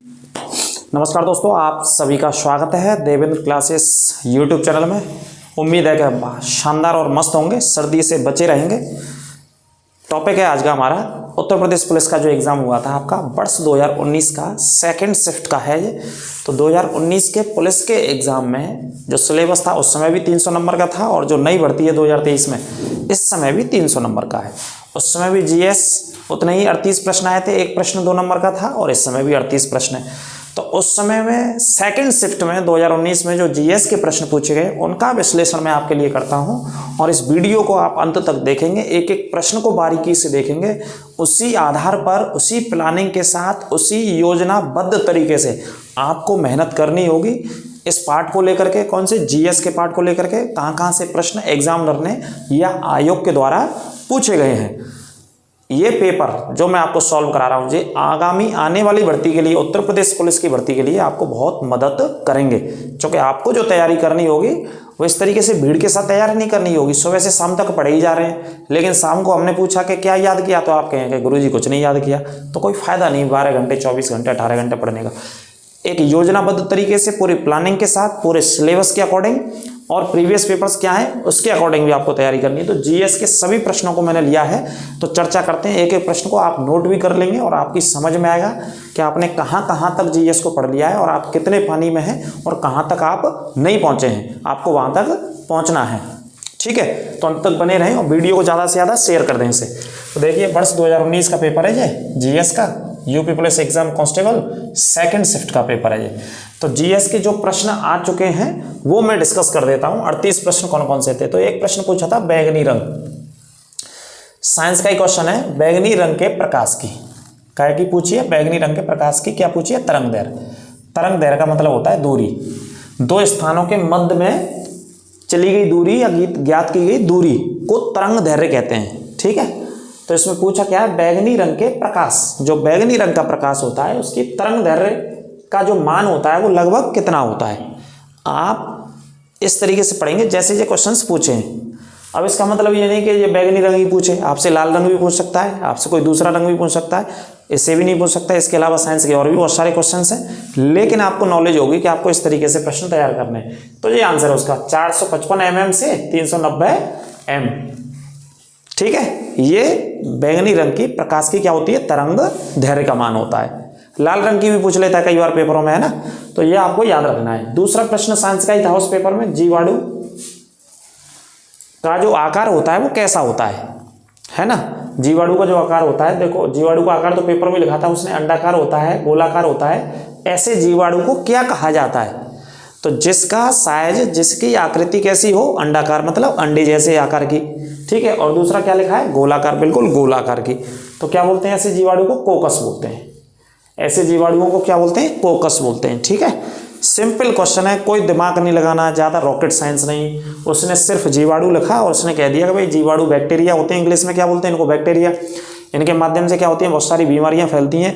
नमस्कार दोस्तों, आप सभी का स्वागत है देवेंद्र क्लासेस यूट्यूब चैनल में। उम्मीद है कि शानदार और मस्त होंगे, सर्दी से बचे रहेंगे। टॉपिक है आज का हमारा उत्तर प्रदेश पुलिस का जो एग्ज़ाम हुआ था आपका वर्ष 2019 का सेकंड शिफ्ट का है ये। तो 2019 के पुलिस के एग्ज़ाम में जो सिलेबस था उस समय भी 300 नंबर का था, और जो नई भर्ती है 2023 में इस समय भी 300 नंबर का है। उस समय भी जीएस उतने ही 38 प्रश्न आए थे, एक प्रश्न 2 नंबर का था, और इस समय भी 38 प्रश्न है। तो उस समय में सेकंड शिफ्ट में 2019 में जो जीएस के प्रश्न पूछे गए उनका विश्लेषण मैं आपके लिए करता हूं, और इस वीडियो को आप अंत तक देखेंगे, एक एक प्रश्न को बारीकी से देखेंगे। उसी आधार पर, उसी प्लानिंग के साथ, उसी योजनाबद्ध तरीके से आपको मेहनत करनी होगी इस पार्ट को लेकर के। कौन से? जीएस के पार्ट को लेकर के कहाँ से प्रश्न एग्जामिनर ने या आयोग के द्वारा पूछे गए हैं। ये पेपर जो मैं आपको सॉल्व करा रहा हूँ जी, आगामी आने वाली भर्ती के लिए, उत्तर प्रदेश पुलिस की भर्ती के लिए आपको बहुत मदद करेंगे। क्योंकि आपको जो तैयारी करनी होगी वो इस तरीके से भीड़ के साथ तैयारी नहीं करनी होगी। सुबह से शाम तक पढ़े ही जा रहे हैं, लेकिन शाम को हमने पूछा कि क्या याद किया, तो आप कहेंगे गुरुजी कुछ नहीं याद किया। तो कोई फायदा नहीं 12 घंटे, 24 घंटे, 18 घंटे पढ़ने का। एक योजनाबद्ध तरीके से पूरी प्लानिंग के साथ, पूरे सिलेबस के अकॉर्डिंग और प्रीवियस पेपर्स क्या है उसके अकॉर्डिंग भी आपको तैयारी करनी है। तो जीएस के सभी प्रश्नों को मैंने लिया है, तो चर्चा करते हैं। एक एक प्रश्न को आप नोट भी कर लेंगे और आपकी समझ में आएगा कि आपने कहाँ तक जीएस को पढ़ लिया है और आप कितने पानी में हैं और कहाँ तक आप नहीं पहुँचे हैं। आपको वहाँ तक पहुँचना है, ठीक है। तो अंत तक बने रहें और वीडियो को ज़्यादा से ज़्यादा शेयर कर दें इसे। तो देखिए, वर्ष 2019 का पेपर है ये जीएस का, UP police exam constable second shift का पेपर है ये। तो जीएस के जो प्रश्न आ चुके हैं वो मैं डिस्कस कर देता हूं। 38 प्रश्न कौन कौन से थे। तो एक प्रश्न पूछा था बैंगनी रंग, साइंस का ही क्वेश्चन है। बैंगनी रंग के प्रकाश की काय की पूछी है, बैंगनी रंग के प्रकाश की क्या पूछी है? तरंग दैर्घ्य। तरंग दैर्घ्य का मतलब होता है दूरी, दो स्थानों के मध्य में चली गई दूरी या ज्ञात की गई दूरी को तरंग दैर्घ्य कहते हैं, ठीक है। तो इसमें पूछा क्या है? बैंगनी रंग के प्रकाश, जो बैंगनी रंग का प्रकाश होता है उसकी तरंग दैर्घ्य का जो मान होता है वो लगभग कितना होता है। आप इस तरीके से पढ़ेंगे जैसे ये क्वेश्चंस पूछे हैं। अब इसका मतलब ये नहीं कि ये बैंगनी रंग ही पूछे, आपसे लाल रंग भी पूछ सकता है, आपसे कोई दूसरा रंग भी पूछ सकता है, इससे भी नहीं पूछ सकता। इसके अलावा साइंस के और भी बहुत सारे क्वेश्चंस हैं, लेकिन आपको नॉलेज होगी कि आपको इस तरीके से प्रश्न तैयार करने हैं। तो ये आंसर है उसका 455 mm से 390 m, ठीक है। ये बैंगनी रंग की प्रकाश की क्या होती है? तरंग दैर्घ्य का मान होता है। लाल रंग की भी पूछ लेता है कई बार पेपरों में, है ना। तो ये आपको याद रखना है। दूसरा प्रश्न साइंस का ही था उस पेपर में, जीवाणु का जो आकार होता है वो कैसा होता है ना। जीवाणु का जो आकार होता है, देखो जीवाणु का आकार तो पेपर में लिखा था उसने, अंडाकार होता है, गोलाकार होता है। ऐसे जीवाणु को क्या कहा जाता है? तो जिसका साइज, जिसकी आकृति कैसी हो? अंडाकार, मतलब अंडे जैसे आकार की, ठीक है। और दूसरा क्या लिखा है? गोलाकार, बिल्कुल गोलाकार की। तो क्या बोलते हैं ऐसे जीवाणु को? कोकस बोलते हैं। ऐसे जीवाणुओं को क्या बोलते हैं? कोकस बोलते हैं, ठीक है। सिंपल क्वेश्चन है, कोई दिमाग नहीं लगाना, ज़्यादा रॉकेट साइंस नहीं। उसने सिर्फ जीवाणु लिखा और उसने कह दिया कि भाई जीवाणु बैक्टीरिया होते हैं, इंग्लिश में क्या बोलते हैं इनको? बैक्टीरिया। इनके माध्यम से क्या होती है? बहुत सारी बीमारियां फैलती हैं,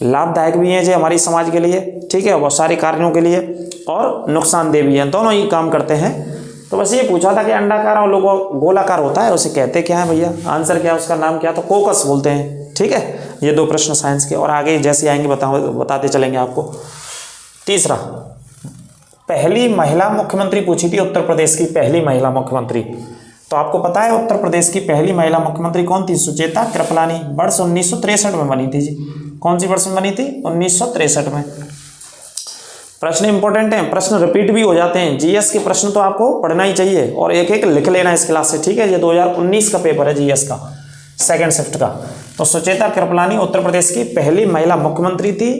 लाभदायक भी हैं जो हमारी समाज के लिए, ठीक है, बहुत सारे कार्यों के लिए, और नुकसानदेह भी हैं, दोनों ही काम करते हैं। तो बस ये पूछा था कि अंडाकार और गोलाकार होता है, उसे कहते क्या है भैया? आंसर क्या है उसका? नाम क्या? तो कोकस बोलते हैं, ठीक है। ये दो प्रश्न साइंस के, और आगे जैसे आएंगे बताते चलेंगे आपको। तीसरा, पहली महिला मुख्यमंत्री पूछी थी उत्तर प्रदेश की, पहली महिला मुख्यमंत्री। तो आपको पता है उत्तर प्रदेश की पहली महिला मुख्यमंत्री कौन थी? सुचेता कृपलानी। वर्ष 1963 में बनी थी जी। कौन सी वर्ष में बनी थी? 1963 में। प्रश्न इंपॉर्टेंट हैं, प्रश्न रिपीट भी हो जाते हैं। जीएस के प्रश्न तो आपको पढ़ना ही चाहिए और एक एक लिख लेना इस क्लास से, ठीक है। ये 2019 का पेपर है जीएस का, सेकंड शिफ्ट का। तो सुचेता कृपलानी उत्तर प्रदेश की पहली महिला मुख्यमंत्री थी,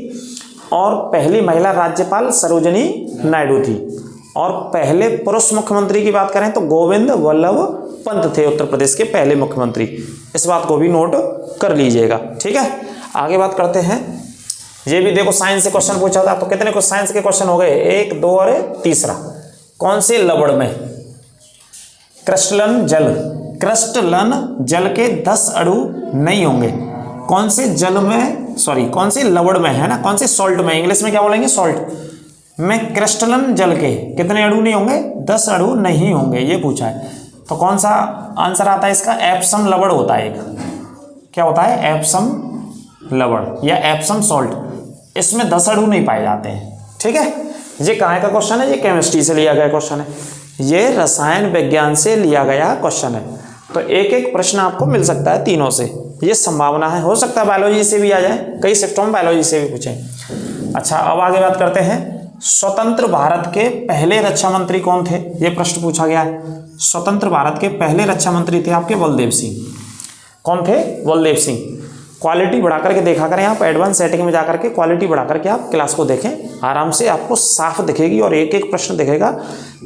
और पहली महिला राज्यपाल सरोजिनी नायडू थी। और पहले पुरुष मुख्यमंत्री की बात करें तो गोविंद वल्लभ पंत थे उत्तर प्रदेश के पहले मुख्यमंत्री। इस बात को भी नोट कर लीजिएगा, ठीक है। आगे बात करते हैं। ये भी देखो साइंस से क्वेश्चन पूछा था, तो कितने को साइंस के क्वेश्चन हो गए? 1, 2 और तीसरा। कौन से लवण में? क्रिस्टलन जल, क्रिस्टलन जल के 10 अणु नहीं होंगे। कौन से जल में, सॉरी कौन से लवण में, है ना, कौन से सॉल्ट में, इंग्लिश में क्या बोलेंगे? सॉल्ट में क्रिस्टलन जल के कितने अणु नहीं होंगे? 10 अणु नहीं होंगे, ये पूछा है। तो कौन सा आंसर आता है इसका? एप्सम लवण होता है एक। क्या होता है? एप्सम लवण या एप्सम सॉल्ट। इसमें 10 अणु नहीं पाए जाते हैं। ठीक है, ये कहाँ का क्वेश्चन है? ये केमिस्ट्री से लिया गया क्वेश्चन है, ये रसायन विज्ञान से लिया गया क्वेश्चन है। तो एक एक प्रश्न आपको मिल सकता है तीनों से, ये संभावना है। हो सकता है बायोलॉजी से भी आ जाए, कई शिफ्टों में बायोलॉजी से भी पूछें। अच्छा, अब आगे बात करते हैं, स्वतंत्र भारत के पहले रक्षा मंत्री कौन थे? ये प्रश्न पूछा गया है। स्वतंत्र भारत के पहले रक्षा मंत्री थे आपके बलदेव सिंह। कौन थे? बलदेव सिंह। क्वालिटी बढ़ा करके देखा करें, आप एडवांस सेटिंग में जाकर के क्वालिटी बढ़ा करके आप क्लास को देखें, आराम से आपको साफ दिखेगी और एक एक प्रश्न दिखेगा।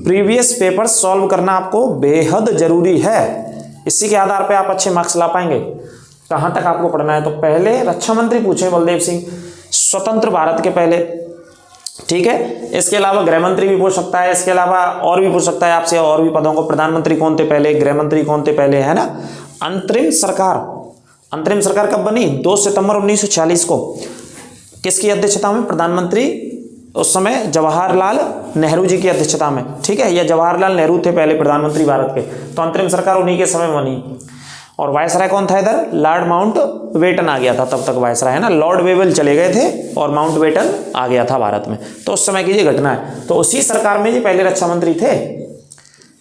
प्रीवियस पेपर सॉल्व करना आपको बेहद जरूरी है, इसी के आधार पे आप अच्छे मार्क्स ला पाएंगे। कहाँ तक आपको पढ़ना है? तो पहले रक्षा मंत्री पूछे बलदेव सिंह, स्वतंत्र भारत के पहले। ठीक है, इसके अलावा गृह मंत्री भी पूछ सकता है, इसके अलावा और भी पूछ सकता है आपसे और भी पदों को। प्रधानमंत्री कौन थे पहले, गृह मंत्री कौन थे पहले, है ना। अंतरिम सरकार कब बनी? 2 सितंबर 1946 को। किसकी अध्यक्षता में? प्रधानमंत्री उस समय जवाहरलाल नेहरू जी की अध्यक्षता में। ठीक है, या जवाहरलाल नेहरू थे पहले प्रधानमंत्री भारत के, तो अंतरिम सरकार उन्हीं के समय बनी। और वायसराय कौन था इधर? लॉर्ड माउंटबेटन आ गया था तब तक वायसराय, है ना। लॉर्ड वेवेल चले गए थे और माउंटबेटन आ गया था भारत में, तो उस समय की ये घटना है। तो उसी सरकार में ये पहले रक्षा मंत्री थे,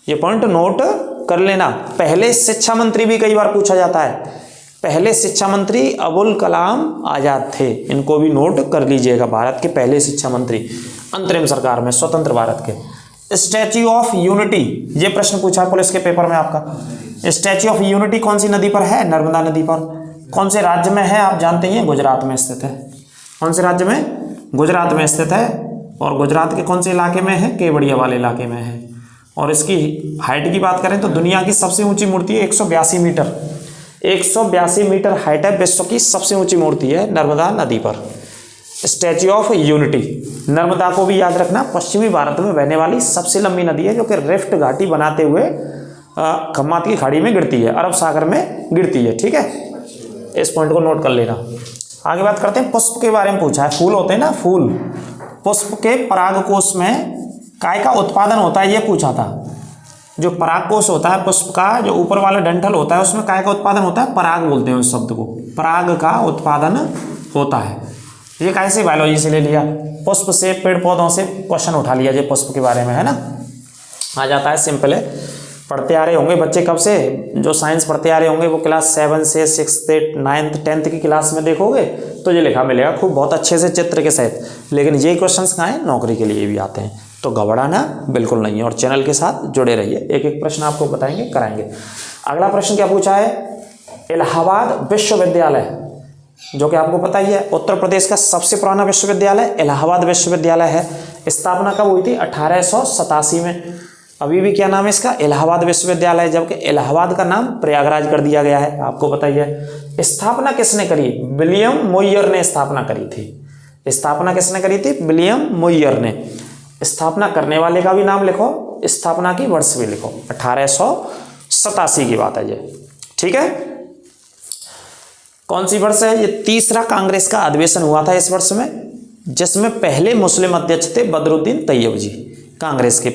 ये पॉइंट नोट कर लेना। पहले शिक्षा मंत्री भी कई बार पूछा जाता है, पहले शिक्षा मंत्री अबुल कलाम आजाद थे, इनको भी नोट कर लीजिएगा। भारत के पहले शिक्षा मंत्री अंतरिम सरकार में, स्वतंत्र भारत के। स्टैच्यू ऑफ यूनिटी, ये प्रश्न पूछा पुलिस के पेपर में आपका। स्टैच्यू ऑफ यूनिटी कौन सी नदी पर है? नर्मदा नदी पर। कौन से राज्य में है? आप जानते हैं, गुजरात में स्थित है। कौन से राज्य में? गुजरात में स्थित है। और गुजरात के कौन से इलाके में है? केवड़िया वाले इलाके में है। और इसकी हाइट की बात करें तो दुनिया की सबसे ऊंची मूर्ति है 182 मीटर। 182 मीटर हाइट है, विश्व की सबसे ऊंची मूर्ति है नर्मदा नदी पर, स्टैच्यू ऑफ यूनिटी। नर्मदा को भी याद रखना, पश्चिमी भारत में बहने वाली सबसे लंबी नदी है, जो कि रिफ्ट घाटी बनाते हुए खम्मात की खाड़ी में गिरती है, अरब सागर में गिरती है। ठीक है, इस पॉइंट को नोट कर लेना। आगे बात करते हैं, पुष्प के बारे में पूछा है। फूल होते हैं ना, फूल, पुष्प के परागकोश में काय का उत्पादन होता है, ये पूछा था। जो परागकोश होता है पुष्प का, जो ऊपर वाला डंठल होता है, उसमें काय का उत्पादन होता है? पराग बोलते हैं उस शब्द को, पराग का उत्पादन होता है। ये कैसे बायोलॉजी से ले लिया, पुष्प से, पेड़ पौधों से क्वेश्चन उठा लिया जो पुष्प के बारे में, है ना। आ जाता है, सिंपल है, पढ़ते आ रहे होंगे बच्चे कब से, जो साइंस पढ़ते आ रहे होंगे वो क्लास 7 से 6th 9th 10th की क्लास में देखोगे तो ये लिखा मिलेगा खूब बहुत अच्छे से चित्र के सहित। लेकिन ये क्वेश्चंस कहाँ हैं? नौकरी के लिए भी आते हैं, तो घबराना बिल्कुल नहीं है और चैनल के साथ जुड़े रहिए, एक एक प्रश्न आपको बताएंगे, कराएंगे। अगला प्रश्न क्या पूछा है? इलाहाबाद विश्वविद्यालय, जो कि आपको पता ही है उत्तर प्रदेश का सबसे पुराना विश्वविद्यालय इलाहाबाद विश्वविद्यालय है। स्थापना कब हुई थी? 1887 में। अभी भी क्या नाम है इसका? इलाहाबाद विश्वविद्यालय, जबकि इलाहाबाद का नाम प्रयागराज कर दिया गया है, आपको पता ही है। स्थापना किसने करी? विलियम मोयर ने स्थापना करी थी। स्थापना किसने करी थी? विलियम मोयर ने। स्थापना करने वाले का भी नाम लिखो, स्थापना की वर्ष भी लिखो, 1887 की बात है ये। ठीक है, कौन सी वर्ष है ये? तीसरा कांग्रेस का अधिवेशन हुआ था इस वर्ष में, जिसमें पहले मुस्लिम अध्यक्ष थे बदरुद्दीन तैयब जी, कांग्रेस के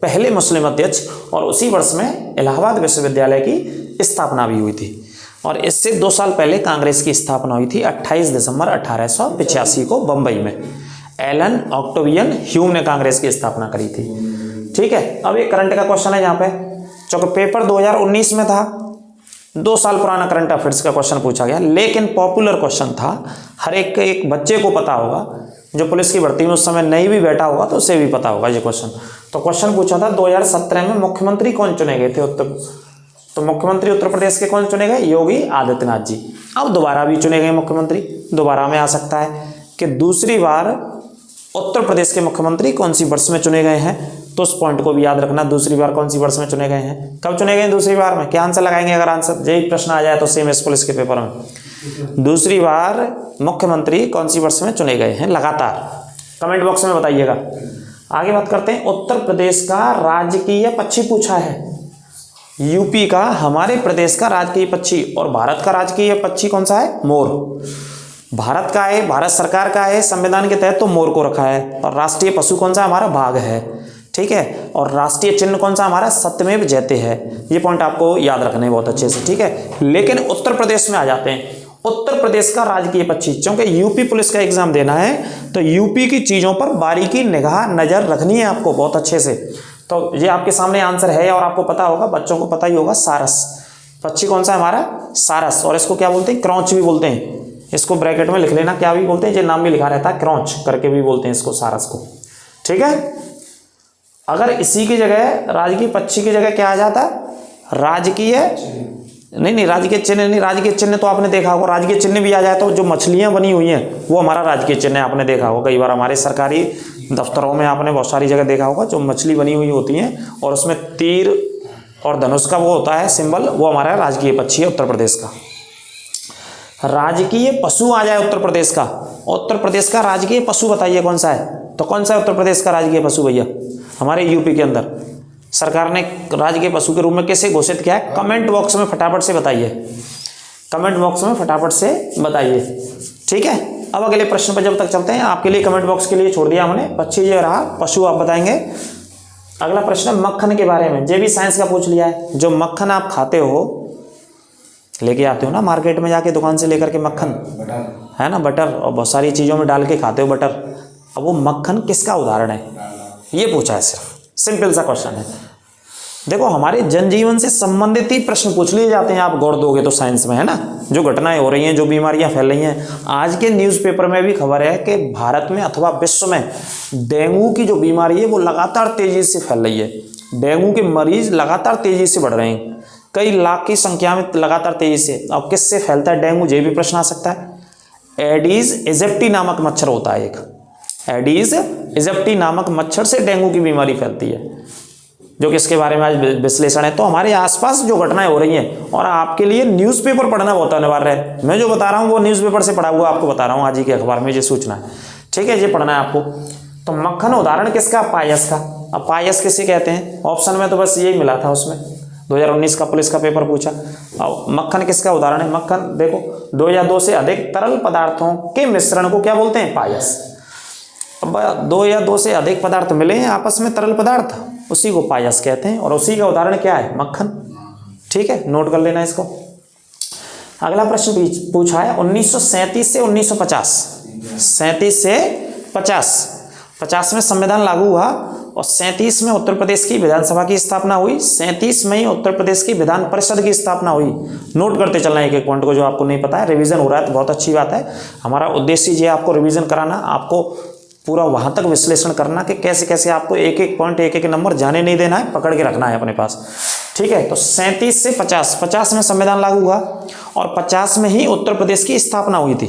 पहले मुस्लिम अध्यक्ष। और उसी वर्ष में इलाहाबाद विश्वविद्यालय की स्थापना भी हुई थी। और इससे 2 साल पहले कांग्रेस की स्थापना हुई थी 28 दिसंबर 1885 को बंबई में। एलन ऑक्टेवियन ह्यूम ने कांग्रेस की स्थापना करी थी। ठीक है, अब एक करंट का क्वेश्चन है यहाँ पे, चूंकि पेपर 2019 में था, 2 साल पुराना करंट अफेयर्स का क्वेश्चन पूछा गया, लेकिन पॉपुलर क्वेश्चन था, हर एक बच्चे को पता होगा, जो पुलिस की भर्ती में उस समय नहीं भी बैठा होगा तो उसे भी पता होगा ये क्वेश्चन। तो क्वेश्चन पूछा था 2017 में मुख्यमंत्री कौन चुने गए थे तो मुख्यमंत्री उत्तर प्रदेश के कौन चुने गए? योगी आदित्यनाथ जी। अब दोबारा भी चुने गए मुख्यमंत्री, दोबारा में आ सकता है कि दूसरी बार उत्तर प्रदेश के मुख्यमंत्री कौन सी वर्ष में चुने गए हैं, तो उस पॉइंट को भी याद रखना, दूसरी बार कौन सी वर्ष में चुने गए हैं, कब चुने गए दूसरी बार में, क्या आंसर लगाएंगे अगर आंसर यही प्रश्न आ जाए तो सेम एस पुलिस के पेपर में। दूसरी बार मुख्यमंत्री कौन सी वर्ष में चुने गए हैं लगातार, कमेंट बॉक्स में बताइएगा। आगे बात करते हैं, उत्तर प्रदेश का राजकीय पक्षी पूछा है, यूपी का, हमारे प्रदेश का राजकीय पक्षी, और भारत का राजकीय पक्षी कौन सा है? मोर। भारत का है, भारत सरकार का है, संविधान के तहत तो मोर को रखा है। और राष्ट्रीय पशु कौन सा? हमारा बाघ है। ठीक है, और राष्ट्रीय चिन्ह कौन सा? हमारा सत्यमेव जयते है। ये पॉइंट आपको याद रखने बहुत अच्छे से। ठीक है, लेकिन उत्तर प्रदेश में आ जाते हैं। उत्तर प्रदेश का राजकीय पक्षी, क्योंकि यूपी पुलिस का एग्जाम देना है तो यूपी की चीजों पर बारीकी निगाह नजर रखनी है आपको बहुत अच्छे से। तो ये आपके सामने आंसर है और आपको पता होगा, बच्चों को पता ही होगा। सारस पक्षी कौन सा है हमारा? सारस। और इसको क्या बोलते हैं? क्रॉच भी बोलते हैं। इसको ब्रैकेट में लिख लेना, क्या भी बोलते हैं, ये नाम भी लिखा रहता है, क्रॉच करके भी बोलते हैं इसको, सारस को। ठीक है। अगर इसी की जगह राजकीय पक्षी की जगह क्या आ जाता? राजकीय, नहीं राजकीय चिन्ह नहीं, राजकीय चिन्ह तो आपने देखा होगा, राजकीय चिन्ह भी आ जाए तो जो मछलियां बनी हुई हैं वो हमारा राजकीय चिन्ह है। आपने देखा होगा कई बार हमारे सरकारी दफ्तरों में, आपने बहुत सारी जगह देखा होगा, जो मछली बनी हुई होती हैं और उसमें तीर और धनुष का वो होता है सिंबल, वो हमारा राजकीय पक्षी है उत्तर प्रदेश का। राजकीय पशु आ जाए उत्तर प्रदेश का, उत्तर प्रदेश का राजकीय पशु बताइए कौन सा है? तो कौन सा है उत्तर प्रदेश का राजकीय पशु भैया? हमारे यूपी के अंदर सरकार ने राजकीय पशु के रूप में कैसे घोषित किया है? कमेंट बॉक्स में फटाफट से बताइए, कमेंट बॉक्स में फटाफट से बताइए। ठीक है। अब अगले प्रश्न पर जब तक चलते हैं, आपके लिए कमेंट बॉक्स के लिए छोड़ दिया हमने, पक्षी ये रहा, पशु आप बताएंगे। अगला प्रश्न मक्खन के बारे में, ये भी साइंस का पूछ लिया है। जो मक्खन आप खाते हो, लेके आते हो ना मार्केट में जाके दुकान से लेकर के मक्खन, है ना, बटर, और बहुत सारी चीज़ों में डाल के खाते हो बटर, अब वो मक्खन किसका उदाहरण है? ये पूछा है, सिर्फ सिंपल सा क्वेश्चन है। देखो हमारे जनजीवन से संबंधित ही प्रश्न पूछ लिए जाते हैं, आप गौर दोगे तो साइंस में, है ना, जो घटनाएं हो रही हैं, जो बीमारियां फैल रही हैं। आज के न्यूज़पेपर में भी खबर है कि भारत में अथवा विश्व में डेंगू की जो बीमारी है वो लगातार तेजी से फैल रही है। डेंगू के मरीज लगातार तेजी से बढ़ रहे हैं, कई लाख की संख्या में लगातार तेजी से। अब किससे फैलता है डेंगू? ये भी प्रश्न आ सकता है। एडीज इजिप्टी नामक मच्छर होता है एक, एडीज इजिप्टी नामक मच्छर से डेंगू की बीमारी फैलती है, जो कि इसके बारे में आज विश्लेषण है। तो हमारे आसपास जो घटनाएं हो रही हैं, और आपके लिए न्यूज़पेपर पढ़ना बहुत अनिवार्य है। मैं जो बता रहा हूँ वो न्यूज़पेपर से पढ़ा हुआ आपको बता रहा हूँ, आज ही के अखबार में ये सूचना है। ठीक है, ये पढ़ना है आपको। तो मक्खन उदाहरण किसका? पायस का। अब पायस किसे कहते हैं? ऑप्शन में तो बस यही मिला था, उसमें 2019 का पुलिस का पेपर पूछा। अब मक्खन किसका उदाहरण है? मक्खन देखो 2 या 2 से अधिक तरल पदार्थों के मिश्रण को क्या बोलते हैं? पायस। अब 2 या 2 से अधिक पदार्थ मिले हैं आपस में, तरल पदार्थ, उसी को पायस कहते हैं। और उसी का उदाहरण क्या है? मक्खन। ठीक है, नोट कर लेना इसको। अगला प्रश्न पूछा है 1937 से 1950, 37 से 50 में संविधान लागू हुआ और 37 में उत्तर प्रदेश की विधानसभा की स्थापना हुई, 37 में ही उत्तर प्रदेश की विधान परिषद की स्थापना हुई। नोट करते चलना एक एक पॉइंट को, जो आपको नहीं पता है। रिवीजन हो रहा है तो बहुत अच्छी बात है। हमारा उद्देश्य ये आपको रिवीजन कराना, आपको पूरा वहां तक विश्लेषण करना कि कैसे कैसे आपको एक एक पॉइंट, एक एक नंबर जाने नहीं देना है, पकड़ के रखना है अपने पास। ठीक है, तो 37 से 50 में संविधान लागू हुआ और 50 में ही उत्तर प्रदेश की स्थापना हुई थी।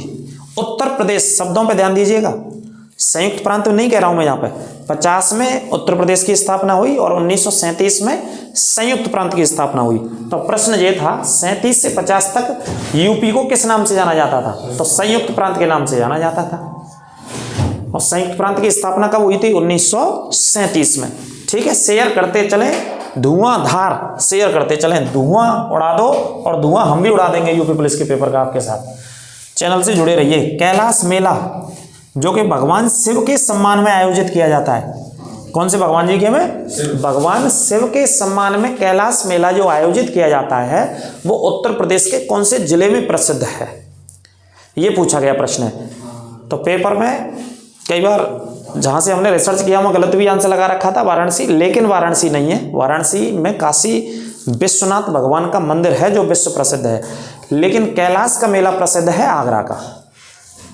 उत्तर प्रदेश शब्दों पर ध्यान दीजिएगा, संयुक्त प्रांत नहीं कह रहा हूं मैं यहाँ पे। 50 में उत्तर प्रदेश की स्थापना हुई और 1937 में संयुक्त प्रांत की स्थापना हुई। तो प्रश्न ये था 37 से 50 तक यूपी को किस नाम से जाना जाता था? तो संयुक्त प्रांत के नाम से जाना जाता था। और संयुक्त प्रांत की स्थापना कब हुई थी? 1937 में। ठीक है, शेयर करते चलें, धुआंधार शेयर करते चलें, धुआं उड़ा दो और धुआं हम भी उड़ा देंगे यूपी पुलिस के पेपर का आपके साथ। चैनल से जुड़े रहिए। कैलाश मेला, जो कि भगवान शिव के सम्मान में आयोजित किया जाता है। कौन से भगवान जी के में? भगवान शिव के सम्मान में कैलाश मेला जो आयोजित किया जाता है वो उत्तर प्रदेश के कौन से जिले में प्रसिद्ध है? ये पूछा गया प्रश्न है। तो पेपर में कई बार जहाँ से हमने रिसर्च किया वहाँ गलत भी आंसर लगा रखा था वाराणसी, लेकिन वाराणसी नहीं है। वाराणसी में काशी विश्वनाथ भगवान का मंदिर है जो विश्व प्रसिद्ध है, लेकिन कैलाश का मेला प्रसिद्ध है आगरा का।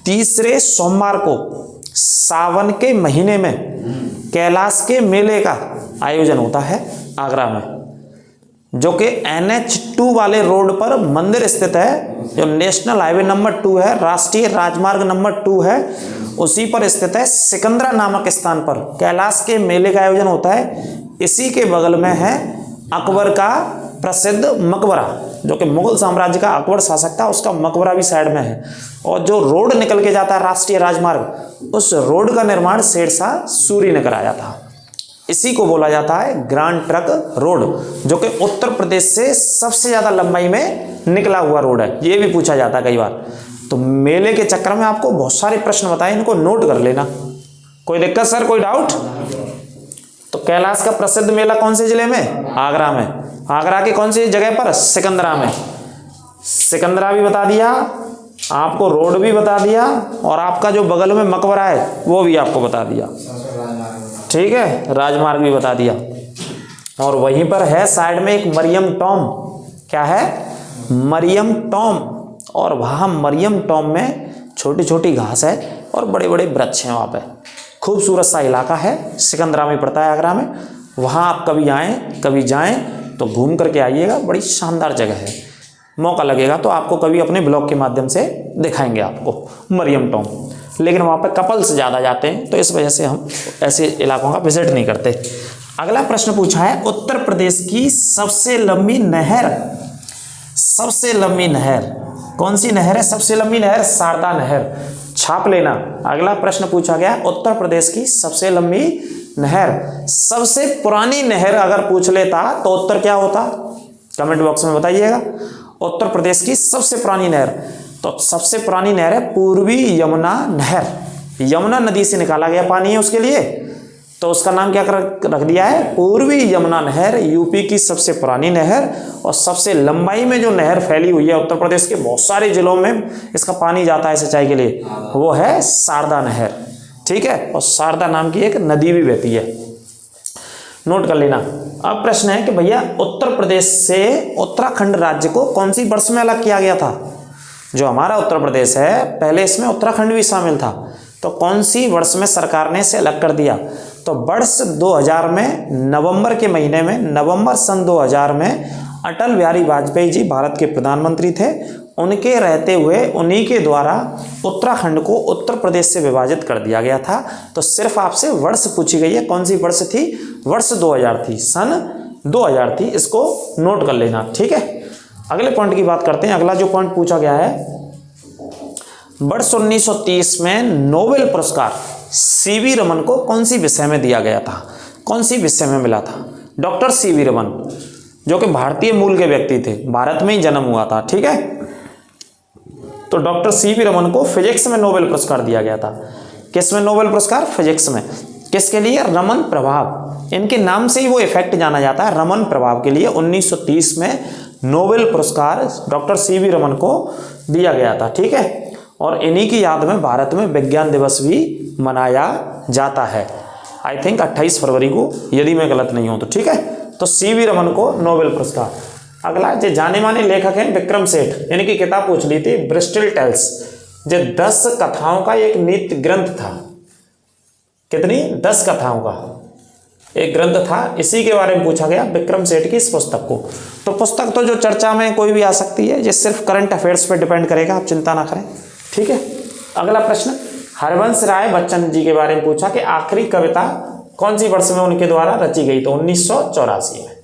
तीसरे सोमवार को सावन के महीने में कैलाश के मेले का आयोजन होता है आगरा में, जो कि NH2 वाले रोड पर मंदिर स्थित है, जो नेशनल हाईवे नंबर 2 है, राष्ट्रीय राजमार्ग नंबर 2 है, उसी पर स्थित है। सिकंदरा नामक स्थान पर कैलाश के मेले का आयोजन होता है। इसी के बगल में है अकबर का प्रसिद्ध मकबरा, जो कि मुगल साम्राज्य का अकबर शासक था, उसका मकबरा भी साइड में है। और जो रोड निकल के जाता है राष्ट्रीय राजमार्ग, उस रोड का निर्माण शेरशाह सूरी ने कराया था। इसी को बोला जाता है ग्रांड ट्रक रोड, जो कि उत्तर प्रदेश से सबसे ज्यादा लंबाई में निकला हुआ रोड है। ये भी पूछा जाता है कई बार। तो मेले के चक्कर में आपको बहुत सारे प्रश्न बताए, इनको नोट कर लेना। कोई दिक्कत सर, कोई डाउट? तो कैलाश का प्रसिद्ध मेला कौन से जिले में? आगरा में। आगरा के कौन सी जगह पर? सिकंदरा में। सिकंदरा भी बता दिया, आपको रोड भी बता दिया और आपका जो बगल में मकबरा है वो भी आपको बता दिया, ठीक है, राजमार्ग भी बता दिया। और वहीं पर है साइड में एक मरियम टॉम, क्या है, मरियम टॉम, और वहाँ मरियम टॉम में छोटी छोटी घास है और बड़े बड़े वृक्ष हैं वहाँ पे। खूबसूरत सा इलाका है, सिकंदरा में पड़ता है, आगरा में। वहाँ आप कभी आएँ, कभी जाएँ तो घूम करके आइएगा, बड़ी शानदार जगह है। मौका लगेगा तो आपको कभी अपने ब्लॉग के माध्यम से दिखाएंगे आपको मरियम टॉम। लेकिन वहाँ पे कपल्स ज़्यादा जाते हैं तो इस वजह से हम ऐसे इलाकों का विजिट नहीं करते। अगला प्रश्न पूछा है, उत्तर प्रदेश की सबसे लंबी नहर, सबसे लंबी नहर कौन सी नहर है? सबसे लंबी नहर शारदा नहर, छाप लेना। अगला प्रश्न पूछा गया, उत्तर प्रदेश की सबसे लंबी नहर। सबसे पुरानी नहर अगर पूछ लेता तो उत्तर क्या होता? कमेंट बॉक्स में बताइएगा। उत्तर प्रदेश की सबसे पुरानी नहर, तो सबसे पुरानी नहर है पूर्वी यमुना नहर। यमुना नदी से निकाला गया पानी है उसके लिए, तो उसका नाम क्या रख दिया है? पूर्वी यमुना नहर। यूपी की सबसे पुरानी नहर और सबसे लंबाई में जो नहर फैली हुई है उत्तर प्रदेश के बहुत सारे जिलों में इसका पानी जाता है सिंचाई के लिए, वो है शारदा नहर, ठीक है। और शारदा नाम की एक नदी भी बहती है, नोट कर लेना। अब प्रश्न है कि भैया उत्तर प्रदेश से उत्तराखंड राज्य को कौन सी वर्ष में अलग किया गया था? जो हमारा उत्तर प्रदेश है पहले इसमें उत्तराखंड भी शामिल था, तो कौन सी वर्ष में सरकार ने इसे अलग कर दिया? तो वर्ष 2000 में नवंबर के महीने में, नवंबर सन 2000 में अटल बिहारी वाजपेयी जी भारत के प्रधानमंत्री थे, उनके रहते हुए उन्हीं के द्वारा उत्तराखंड को उत्तर प्रदेश से विभाजित कर दिया गया था। तो सिर्फ आपसे वर्ष पूछी गई है, कौन सी वर्ष थी? वर्ष 2000 थी, सन 2000 थी, इसको नोट कर लेना, ठीक है। अगले पॉइंट की बात करते हैं। अगला जो पॉइंट पूछा गया है, वर्ष 1930 में नोबेल पुरस्कार सीवी रमन को कौन सी विषय में दिया गया था? कौन सी विषय में मिला था? डॉक्टर सीवी रमन, जो कि भारतीय मूल के व्यक्ति थे, भारत में ही जन्म हुआ था, ठीक है। तो डॉक्टर सीवी रमन को फिजिक्स में नोबेल पुरस्कार दिया गया था। किस में नोबेल पुरस्कार? फिजिक्स में। किसके लिए? रमन प्रभाव, इनके नाम से ही वो इफेक्ट जाना जाता है, रमन प्रभाव के लिए 1930 में नोबेल पुरस्कार डॉक्टर सीवी रमन को दिया गया था, ठीक है। और इन्हीं की याद में भारत में विज्ञान दिवस भी मनाया जाता है, आई थिंक 28 फरवरी को, यदि मैं गलत नहीं हूं तो, ठीक है। तो सीवी रमन को नोबेल पुरस्कार। अगला जो जाने माने लेखक हैं विक्रम सेठ, इनकी किताब पूछ ली थी ब्रिस्टल टेल्स, जो 10 कथाओं का एक नित्य ग्रंथ था। कितनी? 10 कथाओं का एक ग्रंथ था, इसी के बारे में पूछा गया विक्रम सेठ की इस पुस्तक को। तो पुस्तक तो जो चर्चा में कोई भी आ सकती है, ये सिर्फ करंट अफेयर्स पे डिपेंड करेगा, आप चिंता ना करें, ठीक है। अगला प्रश्न, हरवंश राय बच्चन जी के बारे में पूछा कि आखिरी कविता कौन सी वर्ष में उनके द्वारा रची गई? तो 1984 में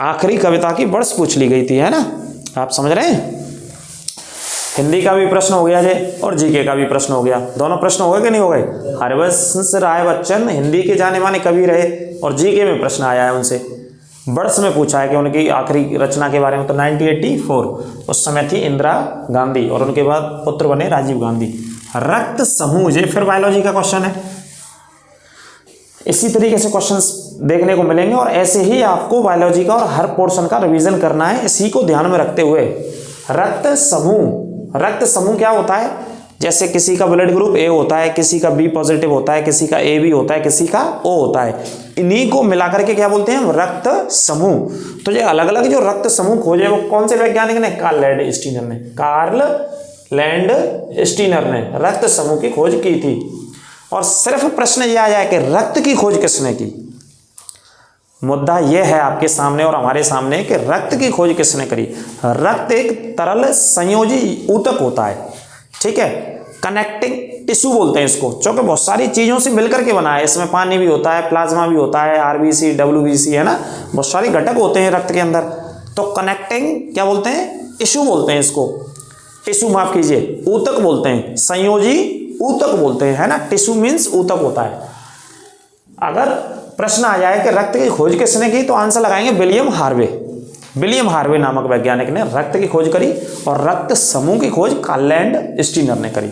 आखिरी कविता की वर्ष पूछ ली गई थी, है ना, आप समझ रहे हैं। हिंदी का भी प्रश्न हो गया जे और जीके का भी प्रश्न हो गया, दोनों प्रश्न हो गए कि नहीं हो गए? हरवंश राय बच्चन हिंदी के जाने माने कवि रहे और जीके में प्रश्न आया है उनसे, वर्ष में पूछा है कि उनकी आखिरी रचना के बारे में। तो 1984 उस समय थी इंदिरा गांधी और उनके बाद पुत्र बने राजीव गांधी। रक्त समूह, ये फिर बायोलॉजी का क्वेश्चन है, इसी तरीके से क्वेश्चंस देखने को मिलेंगे और ऐसे ही आपको बायोलॉजी का और हर पोर्शन का रिवीजन करना है, इसी को ध्यान में रखते हुए। रक्त समूह, रक्त समूह क्या होता है? जैसे किसी का ब्लड ग्रुप ए होता है, किसी का बी पॉजिटिव होता है, किसी का ए बी होता है, किसी का ओ होता है, इन्हीं को मिलाकर के क्या बोलते हैं? रक्त समूह। तो ये अलग अलग जो रक्त समूह खोजे वो कौन से वैज्ञानिक ने? कार्ल लैंड स्टीनर ने रक्त समूह की खोज की थी। और सिर्फ प्रश्न यह आ जाए कि रक्त की खोज किसने की? मुद्दा यह है आपके सामने और हमारे सामने कि रक्त की खोज किसने करी। रक्त एक तरल संयोजी ऊतक होता है, ठीक है, कनेक्टिंग टिश्यू बोलते हैं इसको, जो कि बहुत सारी चीजों से मिलकर के बना है। इसमें पानी भी होता है, प्लाज्मा भी होता है, आरबीसी, डब्ल्यूबीसी, है ना, बहुत सारे घटक होते हैं रक्त के अंदर। तो कनेक्टिंग क्या बोलते हैं? टिश्यू बोलते हैं इसको, टिश्यू माफ कीजिए, ऊतक बोलते हैं, संयोजी ऊतक बोलते हैं, है ना। टिश्यू मीन्स ऊतक होता है। अगर प्रश्न आ जाए कि रक्त की खोज किसने की, तो आंसर लगाएंगे विलियम हार्वे। विलियम हार्वे नामक वैज्ञानिक ने रक्त की खोज करी और रक्त समूह की खोज कार्ल लैंड स्टीनर ने करी।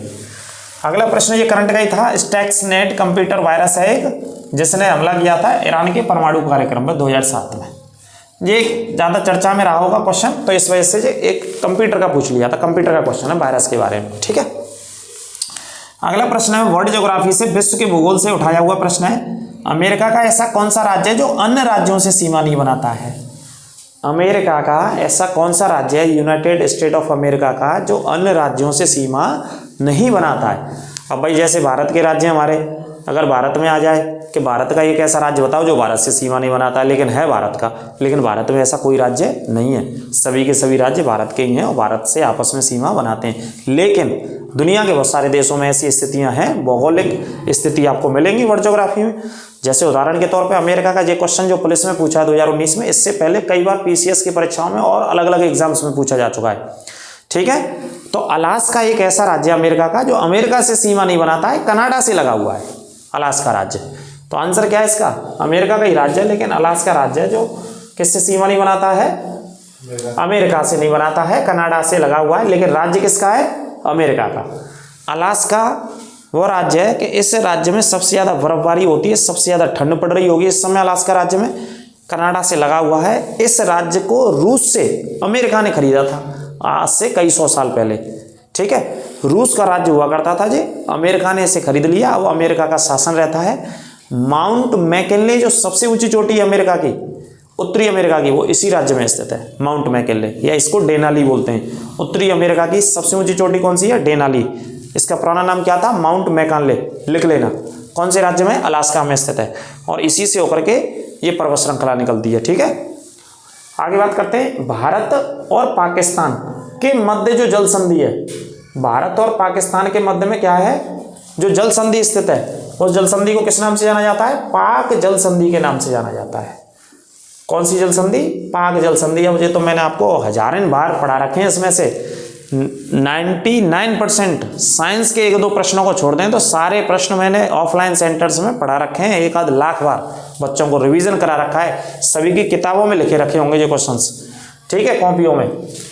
अगला प्रश्न ये करंट का ही था। स्टक्सनेट कंप्यूटर वायरस है एक, जिसने हमला किया था ईरान के परमाणु कार्यक्रम में 2007 में। ये ज़्यादा चर्चा में रहा होगा क्वेश्चन, तो इस वजह से एक कंप्यूटर का पूछ लिया था, कंप्यूटर का क्वेश्चन है वायरस के बारे में। ठीक है, अगला प्रश्न है वर्ल्ड ज्योग्राफी से, विश्व के भूगोल से उठाया हुआ प्रश्न है। अमेरिका का ऐसा कौन सा राज्य है जो अन्य राज्यों से सीमा नहीं बनाता है? अमेरिका का ऐसा कौन सा राज्य है, यूनाइटेड स्टेट ऑफ अमेरिका का, जो अन्य राज्यों से सीमा नहीं बनाता है? अब भाई जैसे भारत के राज्य हमारे, अगर भारत में आ जाए कि भारत का एक ऐसा राज्य बताओ जो भारत से सीमा नहीं बनाता है, लेकिन है भारत का, लेकिन भारत में ऐसा कोई राज्य नहीं है, सभी के सभी राज्य भारत के ही हैं और भारत से आपस में सीमा बनाते हैं। लेकिन दुनिया के बहुत सारे देशों में ऐसी स्थितियां हैं, भौगोलिक स्थिति आपको मिलेंगी वर्ल्ड ज्योग्राफी में। जैसे उदाहरण के तौर पे अमेरिका का ये क्वेश्चन जो पुलिस में पूछा है 2019 में, इससे पहले कई बार पीसीएस की परीक्षाओं में और अलग अलग एग्जाम्स में पूछा जा चुका है। ठीक है, तो अलास्का एक ऐसा राज्य है अमेरिका का जो अमेरिका से सीमा नहीं बनाता है, कनाडा से लगा हुआ है अलास्का राज्य। तो आंसर क्या है इसका? अमेरिका का ही राज्य है, लेकिन अलास्का राज्य है जो किससे सीमा नहीं बनाता है? अमेरिका से नहीं बनाता है, कनाडा से लगा हुआ है, लेकिन राज्य किसका है? अमेरिका का। अलास्का वो राज्य है कि इस राज्य में सबसे ज़्यादा बर्फबारी होती है, सबसे ज़्यादा ठंड पड़ रही होगी इस समय अलास्का राज्य में, कनाडा से लगा हुआ है। इस राज्य को रूस से अमेरिका ने खरीदा था आज से कई सौ साल पहले। ठीक है, रूस का राज्य हुआ करता था जी, अमेरिका ने इसे खरीद लिया, अब अमेरिका का शासन रहता है। माउंट मैकिनले जो सबसे ऊंची चोटी है अमेरिका की, उत्तरी अमेरिका की, वो इसी राज्य में स्थित है, माउंट मैकिनले, या इसको डेनाली बोलते हैं। उत्तरी अमेरिका की सबसे ऊंची चोटी कौन सी है? डेनाली। इसका पुराना नाम क्या था? माउंट मैकिनले, लिख लेना। कौन से राज्य में? अलास्का में स्थित है, और इसी से होकर के ये पर्वत श्रृंखला निकलती है। ठीक है, आगे बात करते हैं भारत और पाकिस्तान के मध्य जो जल संधि है, भारत और पाकिस्तान के मध्य में क्या है? जो जल संधि स्थित है, उस जल संधि को किस नाम से जाना जाता है? पाक जल संधि के नाम से जाना जाता है। कौन सी जल संधि? पाक जल संधि। अब ये तो मैंने आपको हजारों बार पढ़ा रखे हैं, इसमें से 99% साइंस के एक दो प्रश्नों को छोड़ दें तो सारे प्रश्न मैंने ऑफलाइन सेंटर्स में पढ़ा रखे हैं, एक आध लाख बार बच्चों को रिवीजन करा रखा है, सभी की किताबों में लिखे रखे होंगे ये क्वेश्चंस। ठीक है, कॉपियों में।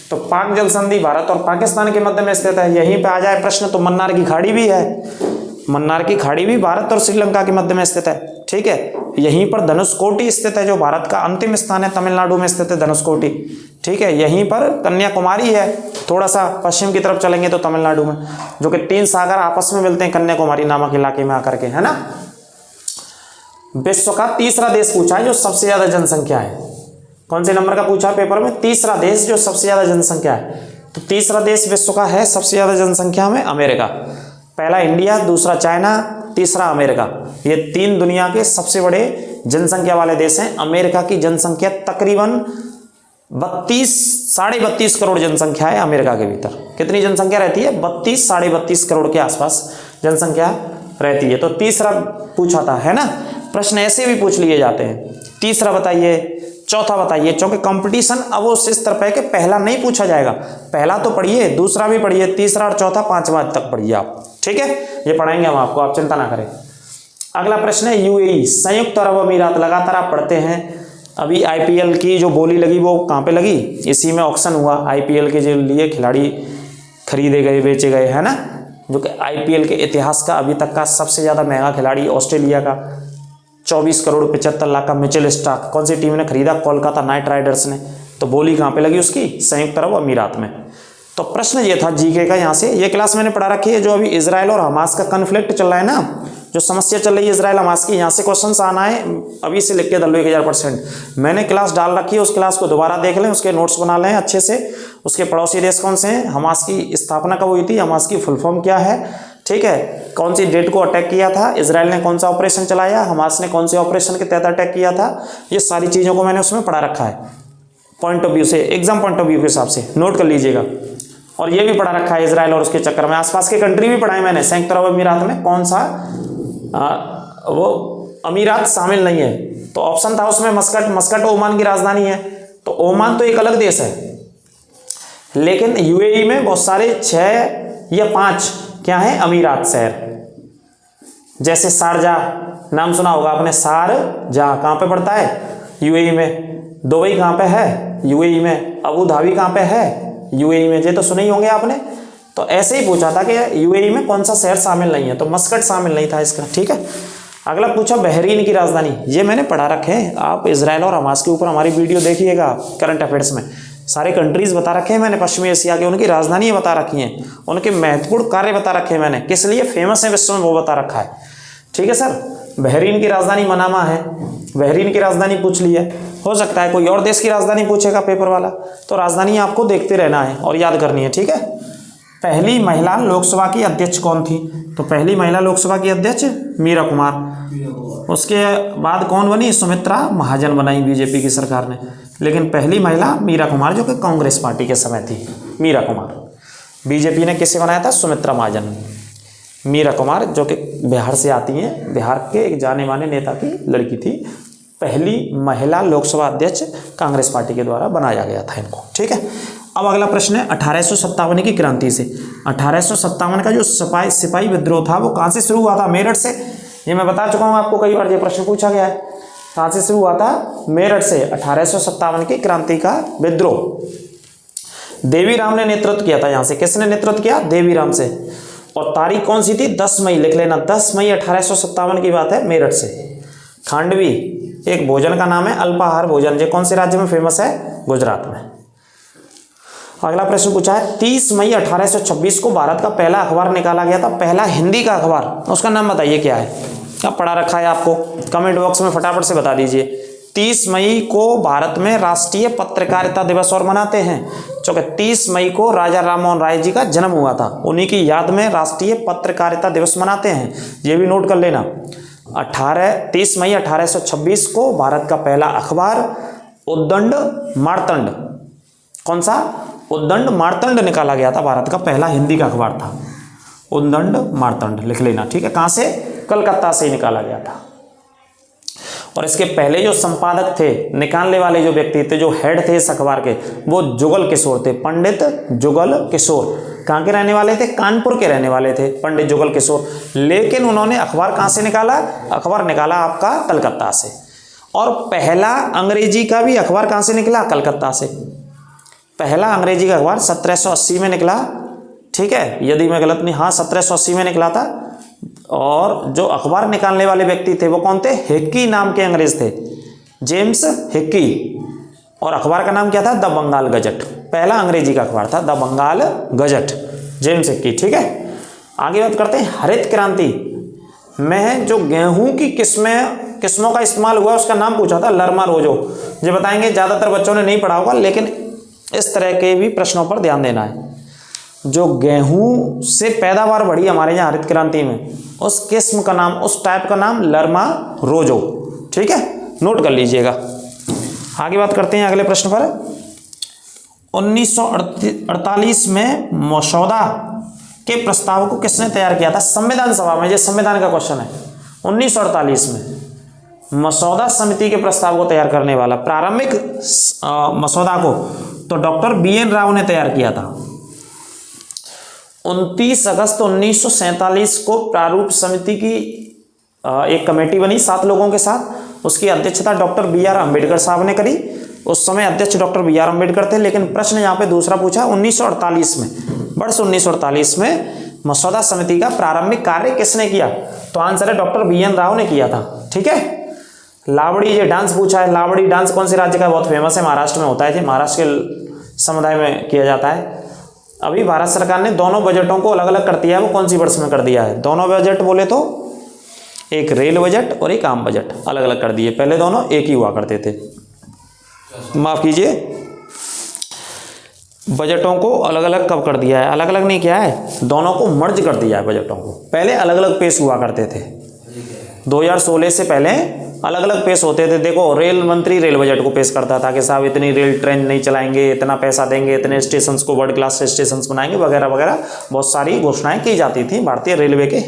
तो पाक जल संधि भारत और पाकिस्तान के मध्य में स्थित है। यहीं पे आ जाए प्रश्न तो मन्नार की खाड़ी भी है, मन्नार की खाड़ी भी भारत और श्रीलंका के मध्य में स्थित है। ठीक है, यहीं पर धनुषकोटी स्थित है, जो भारत का अंतिम स्थान है, तमिलनाडु में स्थित है धनुषकोटी। ठीक है, यहीं पर कन्याकुमारी है, थोड़ा सा पश्चिम की तरफ चलेंगे तो तमिलनाडु में, जो कि 3 सागर आपस में मिलते हैं कन्याकुमारी नामक इलाके में आकर के, है ना। विश्व का तीसरा देश पूछा है जो सबसे ज्यादा जनसंख्या है। कौन से नंबर का पूछा पेपर में? तीसरा देश जो सबसे ज्यादा जनसंख्या है। तो तीसरा देश विश्व का है सबसे ज्यादा जनसंख्या में अमेरिका। पहला इंडिया, दूसरा चाइना, तीसरा अमेरिका। ये 3 दुनिया के सबसे बड़े जनसंख्या वाले देश हैं। अमेरिका की जनसंख्या तकरीबन 32-32.5 करोड़ जनसंख्या है अमेरिका के भीतर। कितनी जनसंख्या रहती है? 32-32.5 करोड़ के आसपास जनसंख्या रहती है। तो तीसरा पूछा था, है ना। प्रश्न ऐसे भी पूछ लिए जाते हैं, तीसरा बताइए, चौथा बताइए, क्योंकि कंपटीशन अब उस स्तर पर है कि पहला नहीं पूछा जाएगा। पहला तो पढ़िए, दूसरा भी पढ़िए, तीसरा और चौथा 5वां तक पढ़िए आप। ठीक है, ये पढ़ाएंगे हम आपको, आप चिंता ना करें। अगला प्रश्न है यूएई, संयुक्त अरब अमीरात। लगातार आप पढ़ते हैं, अभी आईपीएल की जो बोली लगी वो कहाँ पे लगी? इसी में ऑक्शन हुआ, आईपीएल के जो लिए खिलाड़ी खरीदे गए, बेचे गए, है ना। जो कि आईपीएल के इतिहास का अभी तक का सबसे ज़्यादा महंगा खिलाड़ी ऑस्ट्रेलिया का 24 करोड़ 75 लाख का मिचेल स्टार्क, कौन सी टीम ने खरीदा? कोलकाता नाइट राइडर्स ने। तो बोली कहाँ पे लगी उसकी? संयुक्त अरब अमीरात में। तो प्रश्न ये था जीके का, यहाँ से ये क्लास मैंने पढ़ा रखी है। जो अभी इजराइल और हमास का कन्फ्लिक्ट चल रहा है ना, जो समस्या चल रही है इजराइल हमास की, यहाँ से क्वेश्चंस आना है, अभी से लिख के डालो 1000%। मैंने क्लास डाल रखी है, उस क्लास को दोबारा देख लें, उसके नोट्स बना लें अच्छे से। उसके पड़ोसी देश कौन से हैं? हमास की स्थापना कब हुई थी? हमास की फुल फॉर्म क्या है? ठीक है, कौन सी डेट को अटैक किया था? इजराइल ने कौन सा ऑपरेशन चलाया? हमास ने कौन से ऑपरेशन के तहत अटैक किया था? ये सारी चीज़ों को मैंने उसमें पढ़ा रखा है, पॉइंट ऑफ व्यू से, एग्जाम पॉइंट ऑफ व्यू के हिसाब से नोट कर लीजिएगा। और ये भी पढ़ा रखा है इजराइल और उसके चक्कर में आसपास के कंट्री भी पढ़ाए मैंने। संयुक्त अरब अमीरात में कौन सा वो अमीरात शामिल नहीं है? तो ऑप्शन था उसमें मस्कट। मस्कट ओमान की राजधानी है, तो ओमान तो एक अलग देश है, लेकिन यूएई में बहुत सारे 6 या 5 क्या है अमीरात शहर। जैसे शारजाह नाम सुना होगा आपने, शारजाह कहाँ पे पड़ता है? यूएई में। दुबई कहाँ पे है? यूएई में। अबू धाबी कहाँ पे है? यूएई में। ये तो सुने ही होंगे आपने। तो ऐसे ही पूछा था कि यूएई में कौन सा शहर शामिल नहीं है, तो मस्कट शामिल नहीं था इसका। ठीक है, अगला पूछा बहरीन की राजधानी, ये मैंने पढ़ा रखे हैं, आप इजराइल और हमास के ऊपर हमारी वीडियो देखिएगा करंट अफेयर्स में, सारे कंट्रीज बता रखे हैं मैंने पश्चिमी एशिया के, उनकी राजधानी बता रखी हैं, उनके महत्वपूर्ण कार्य बता रखे हैं मैंने, किस लिए फेमस है विश्व में वो बता रखा है। ठीक है सर, बहरीन की राजधानी मनामा है, बहरीन की राजधानी पूछ ली है। हो सकता है कोई और देश की राजधानी पूछेगा पेपर वाला, तो राजधानी आपको देखते रहना है और याद करनी है। ठीक है, पहली महिला लोकसभा की अध्यक्ष कौन थी? तो पहली महिला लोकसभा की अध्यक्ष मीरा कुमार। उसके बाद कौन बनी? सुमित्रा महाजन बनाई बीजेपी की सरकार ने, लेकिन पहली महिला मीरा कुमार जो कि कांग्रेस पार्टी के समय थी, मीरा कुमार। बीजेपी ने किसे बनाया था? सुमित्रा महाजन। मीरा कुमार जो कि बिहार से आती हैं, बिहार के एक जाने माने नेता की लड़की थी, पहली महिला लोकसभा अध्यक्ष कांग्रेस पार्टी के द्वारा बनाया गया था इनको। ठीक है, अब अगला प्रश्न है 1857 की क्रांति से। 1857 का जो सिपाही विद्रोह था वो कहाँ से शुरू हुआ था? मेरठ से। ये मैं बता चुका हूँ आपको कई बार, ये प्रश्न पूछा गया है। कहाँ से शुरू हुआ था? मेरठ से। 1857 की क्रांति का विद्रोह देवीराम ने नेतृत्व किया था। यहाँ से किसने नेतृत्व किया? देवीराम से। और तारीख कौन सी थी? 10 मई, लिख लेना, 10 मई 1857 की बात है, मेरठ से। खांडवी एक भोजन का नाम है, अल्पाहार भोजन, ये कौन से राज्य में फेमस है? गुजरात में। अगला प्रश्न पूछा है 30 मई 1826 को भारत का पहला अखबार निकाला गया था, पहला हिंदी का अखबार, उसका नाम बताइए क्या है? क्या पढ़ा रखा है आपको? कमेंट बॉक्स में फटाफट से बता दीजिए। 30 मई को भारत में राष्ट्रीय पत्रकारिता दिवस और मनाते हैं, क्योंकि 30 मई को राजा राममोहन राय जी का जन्म हुआ था, उन्हीं की याद में राष्ट्रीय पत्रकारिता दिवस मनाते हैं, ये भी नोट कर लेना। 30 मई 1826 को भारत का पहला अखबार उद्दंड मार्तंड, कौन सा? उद्दंड मार्तंड निकाला गया था, भारत का पहला हिंदी का अखबार था उद्दंड मार्तंड, लिख लेना। ठीक है, कहाँ से? कलकत्ता से ही निकाला गया था। और इसके पहले जो संपादक थे, निकालने वाले जो व्यक्ति थे, जो हेड थे इस अखबार के, वो जुगल किशोर थे, पंडित जुगल किशोर। कहाँ के रहने वाले थे? कानपुर के रहने वाले थे पंडित जुगल किशोर। लेकिन उन्होंने अखबार कहाँ से निकाला? अखबार निकाला आपका कलकत्ता से। और पहला अंग्रेजी का भी अखबार कहाँ से निकला? कलकत्ता से। पहला अंग्रेजी का अखबार 1780 में निकला। ठीक है, यदि मैं गलत नहीं, हाँ 1780 में निकला था। और जो अखबार निकालने वाले व्यक्ति थे वो कौन थे? हिक्की नाम के अंग्रेज थे, जेम्स हिक्की। और अखबार का नाम क्या था? The Bengal Gazette. पहला अंग्रेजी का अखबार था the Bengal Gazette, James Hickey. ठीक है, आगे बात करते हैं हरित क्रांति में जो गेहूं की किस्मों का इस्तेमाल हुआ उसका नाम पूछा था, लरमा रोजो। ये बताएंगे, ज़्यादातर बच्चों ने नहीं पढ़ा होगा, लेकिन इस तरह के भी प्रश्नों पर ध्यान देना है। जो गेहूं से पैदावार बढ़ी हमारे यहाँ हरित क्रांति में, उस किस्म का नाम, उस टाइप का नाम लरमा रोजो। ठीक है, नोट कर लीजिएगा। आगे बात करते हैं अगले प्रश्न पर। 1948 में मसौदा के प्रस्ताव को किसने तैयार किया था? संविधान सभा में। ये संविधान का क्वेश्चन है। 1948 में मसौदा समिति के प्रस्ताव को तैयार करने वाला, प्रारंभिक मसौदा को तो डॉक्टर BN राव ने तैयार किया था। 29 अगस्त 1947 को प्रारूप समिति की एक कमेटी बनी 7 लोगों के साथ, उसकी अध्यक्षता डॉक्टर BR अम्बेडकर साहब ने करी। उस समय अध्यक्ष डॉक्टर BR अम्बेडकर थे, लेकिन प्रश्न यहाँ पे दूसरा पूछा 1948 में, वर्ष 1948 में मसौदा समिति का प्रारंभिक कार्य किसने किया? तो आंसर है डॉक्टर BN राव ने किया था। ठीक है, लावड़ी, ये डांस पूछा है, लावड़ी डांस कौन से राज्य का? बहुत फेमस है, महाराष्ट्र में होता है, महाराष्ट्र के समुदाय में किया जाता है। अभी भारत सरकार ने दोनों बजटों को अलग अलग कर दिया है, वो कौन सी वर्ष में कर दिया है? दोनों बजट बोले तो एक रेल बजट और एक आम बजट अलग अलग कर दिए, पहले दोनों एक ही हुआ करते थे। माफ कीजिए, बजटों को अलग अलग कब कर दिया है? अलग अलग नहीं किया है, दोनों को मर्ज कर दिया है बजटों को। पहले अलग अलग पेश हुआ करते थे, 2016 से पहले अलग अलग पेश होते थे। देखो, रेल मंत्री रेल बजट को पेश करता था कि साहब इतनी रेल ट्रेन नहीं चलाएंगे, इतना पैसा देंगे, इतने स्टेशन को वर्ल्ड क्लास स्टेशन बनाएंगे, वगैरह वगैरह बहुत सारी घोषणाएं की जाती थी भारतीय रेलवे के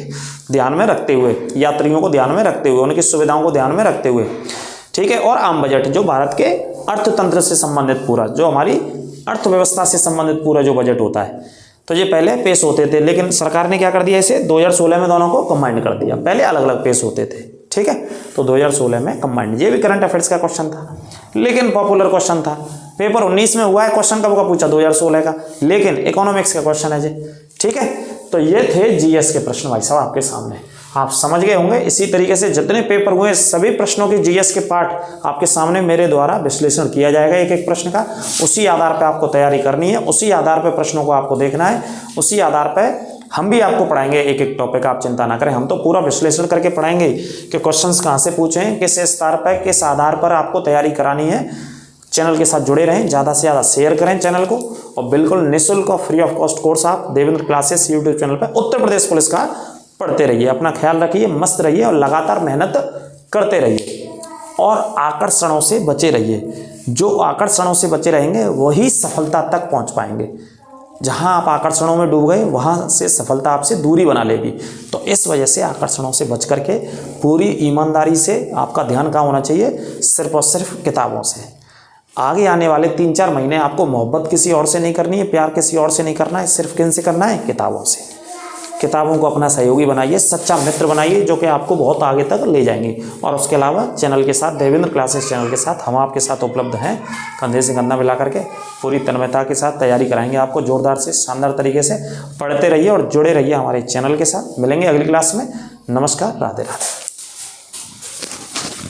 ध्यान में रखते हुए, यात्रियों को ध्यान में रखते हुए, उनकी सुविधाओं को ध्यान में रखते हुए। ठीक है, और आम बजट जो भारत के अर्थतंत्र से संबंधित पूरा, जो हमारी अर्थव्यवस्था से संबंधित पूरा जो बजट होता है, तो ये पहले पेश होते थे। लेकिन सरकार ने क्या कर दिया, इसे 2016 में दोनों को कंबाइंड कर दिया। पहले अलग अलग पेश होते थे। ठीक है, तो 2016 में कंबाइंड। ये भी करंट अफेयर्स का क्वेश्चन था, लेकिन पॉपुलर क्वेश्चन था। पेपर 19 में हुआ है, क्वेश्चन कब का पूछा? 2016 का, लेकिन इकोनॉमिक्स का क्वेश्चन है जी। ठीक है, तो ये थे जीएस के प्रश्न भाई साहब आपके सामने। आप समझ गए होंगे। इसी तरीके से जितने पेपर हुए सभी प्रश्नों के जीएस के पार्ट आपके सामने मेरे द्वारा विश्लेषण किया जाएगा एक एक प्रश्न का। उसी आधार पर आपको तैयारी करनी है, उसी आधार पर प्रश्नों को आपको देखना है, उसी आधार पर हम भी आपको पढ़ाएंगे एक एक टॉपिक। आप चिंता ना करें, हम तो पूरा विश्लेषण करके पढ़ाएंगे कि क्वेश्चंस कहाँ से पूछें, किस स्तर पर, किस आधार पर आपको तैयारी करानी है। चैनल के साथ जुड़े रहें, ज़्यादा से ज़्यादा शेयर करें चैनल को, और बिल्कुल निःशुल्क और फ्री ऑफ कॉस्ट कोर्स आप देवेंद्र क्लासेस यूट्यूब चैनल पर उत्तर प्रदेश पुलिस का पढ़ते रहिए। अपना ख्याल रखिए, मस्त रहिए और लगातार मेहनत करते रहिए और आकर्षणों से बचे रहिए। जो आकर्षणों से बचे रहेंगे वही सफलता तक पहुंच पाएंगे। जहां आप आकर्षणों में डूब गए वहां से सफलता आपसे दूरी बना लेगी। तो इस वजह से आकर्षणों से बच करके पूरी ईमानदारी से आपका ध्यान कहाँ होना चाहिए, सिर्फ और सिर्फ किताबों से। आगे आने वाले 3-4 महीने आपको मोहब्बत किसी और से नहीं करनी है, प्यार किसी और से नहीं करना है, सिर्फ किन से करना है, किताबों से। किताबों को अपना सहयोगी बनाइए, सच्चा मित्र बनाइए, जो कि आपको बहुत आगे तक ले जाएंगे। और उसके अलावा चैनल के साथ, देवेंद्र क्लासेस चैनल के साथ हम आपके साथ उपलब्ध हैं। कंधे से कंधा मिला करके पूरी तन्मयता के साथ तैयारी कराएंगे आपको जोरदार से, शानदार तरीके से। पढ़ते रहिए और जुड़े रहिए हमारे चैनल के साथ। मिलेंगे अगली क्लास में। नमस्कार, राधे राधे।